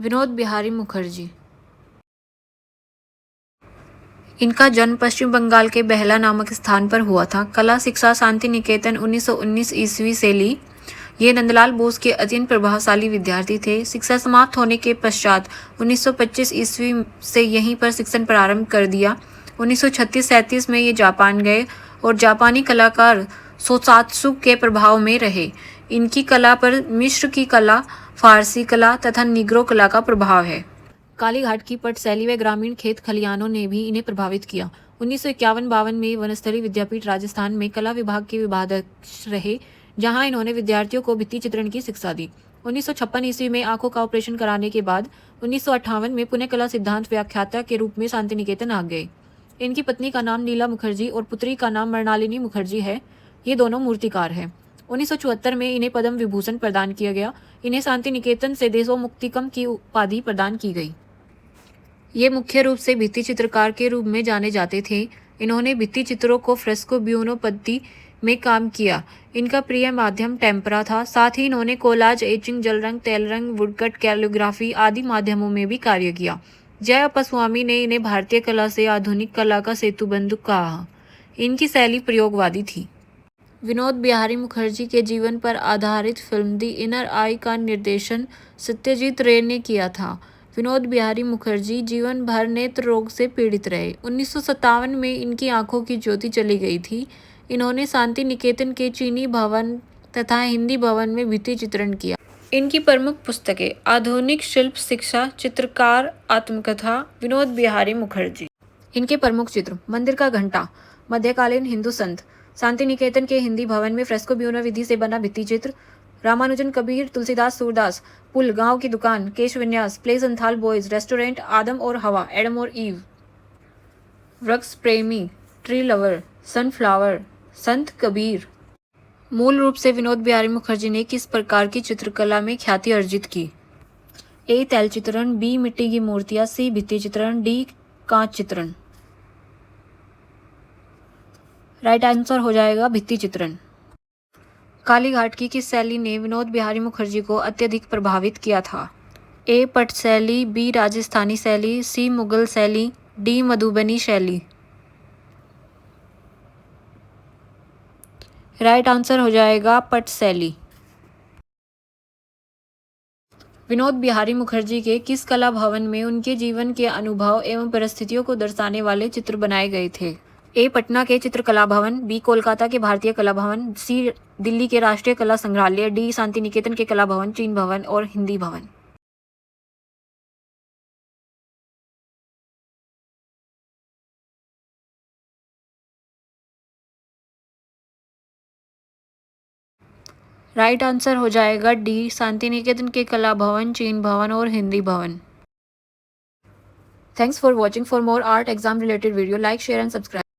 विनोद बिहारी मुखर्जी। इनका जन्म पश्चिम बंगाल के बेहला नामक स्थान पर हुआ था। कला शिक्षा शांति निकेतन 1919 ईस्वी से ली। ये नंदलाल बोस के अत्यंत प्रभावशाली विद्यार्थी थे। शिक्षा समाप्त होने के पश्चात 1925 ईस्वी से यहीं पर शिक्षण प्रारंभ कर दिया। 1936-37 में ये जापान गए और जापानी कलाकार सोसात्सु के प्रभाव में रहे। इनकी कला पर मिस्र की कला, फारसी कला तथा निग्रो कला का प्रभाव है। कालीघाट की पट शैली व ग्रामीण खेत खलिहानों ने भी इन्हें प्रभावित किया। 1951-52 में वनस्थली विद्यापीठ राजस्थान में कला विभाग के विभागाध्यक्ष रहे, जहां इन्होंने विद्यार्थियों को भित्ति चित्रण की शिक्षा दी। 1956 ईस्वी में आंखों का ऑपरेशन कराने के बाद 1958 में पुणे कला सिद्धांत व्याख्याता के रूप में शांति निकेतन आ गए। इनकी पत्नी का नाम नीला मुखर्जी और पुत्री का नाम मृणालिनी मुखर्जी है। ये दोनों मूर्तिकार हैं। 1974 में इन्हें पद्म विभूषण प्रदान किया गया। इन्हें शांति निकेतन से देशोमुक्तिकम की उपाधि प्रदान की गई। ये मुख्य रूप से भित्ति चित्रकार के रूप में जाने जाते थे। इन्होंने भित्ति चित्रों को फ्रेस्को ब्यूनो पद्धति में काम किया। इनका प्रिय माध्यम टेम्परा था। साथ ही इन्होंने कोलाज, एचिंग, जलरंग, तेलरंग, वुडकट, कैलिग्राफी आदि माध्यमों में भी कार्य किया। जय अप्पास्वामी ने इन्हें भारतीय कला से आधुनिक कला का सेतुबंध कहा। इनकी शैली प्रयोगवादी थी। विनोद बिहारी मुखर्जी के जीवन पर आधारित फिल्म द इनर आई का निर्देशन सत्यजीत रे ने किया था। विनोद बिहारी मुखर्जी जीवन भर नेत्र रोग से पीड़ित रहे। 1957 में इनकी आंखों की ज्योति चली गई थी। इन्होंने शांति निकेतन के चीनी भवन तथा हिंदी भवन में भित्ति चित्रण किया। इनकी प्रमुख पुस्तकें आधुनिक शिल्प शिक्षा, चित्रकार, आत्मकथा। विनोद बिहारी मुखर्जी। इनके प्रमुख चित्र मंदिर का घंटा, मध्यकालीन हिंदू संत, शांति निकेतन के हिंदी भवन में फ्रेस्को ब्यूनो विधि से बना भित्ति चित्र, रामानुजन कबीर, तुलसीदास सूरदास, पुल, गांव की दुकान, केश विन्यास, प्ले संथाल बॉयज, रेस्टोरेंट, आदम और हवा, एडम और ईव, वृक्ष प्रेमी, ट्री लवर, सनफ्लावर, संत कबीर। मूल रूप से विनोद बिहारी मुखर्जी ने किस प्रकार की चित्रकला में ख्याति अर्जित की? ए. तैल चित्रण, बी. मिट्टी की मूर्तियां, सी. भित्ति चित्रण, डी. कांच चित्रण। राइट आंसर हो जाएगा भित्ति चित्रण। कालीघाट की किस शैली ने विनोद बिहारी मुखर्जी को अत्यधिक प्रभावित किया था? ए. पट शैली, बी. राजस्थानी शैली, सी. मुगल शैली, डी. मधुबनी शैली। राइट आंसर हो जाएगा पट शैली। विनोद बिहारी मुखर्जी के किस कला भवन में उनके जीवन के अनुभव एवं परिस्थितियों को दर्शाने वाले चित्र बनाए गए थे? ए. पटना के चित्रकला भवन, बी. कोलकाता के भारतीय कला भवन, सी. दिल्ली के राष्ट्रीय कला संग्रहालय, डी. शांति निकेतन के कला भवन, चीन भवन और हिंदी भवन। राइट आंसर हो जाएगा डी. शांति निकेतन के कला भवन, चीन भवन और Hindi Bhavan. Thanks for watching. For more art exam related video, like, share and subscribe.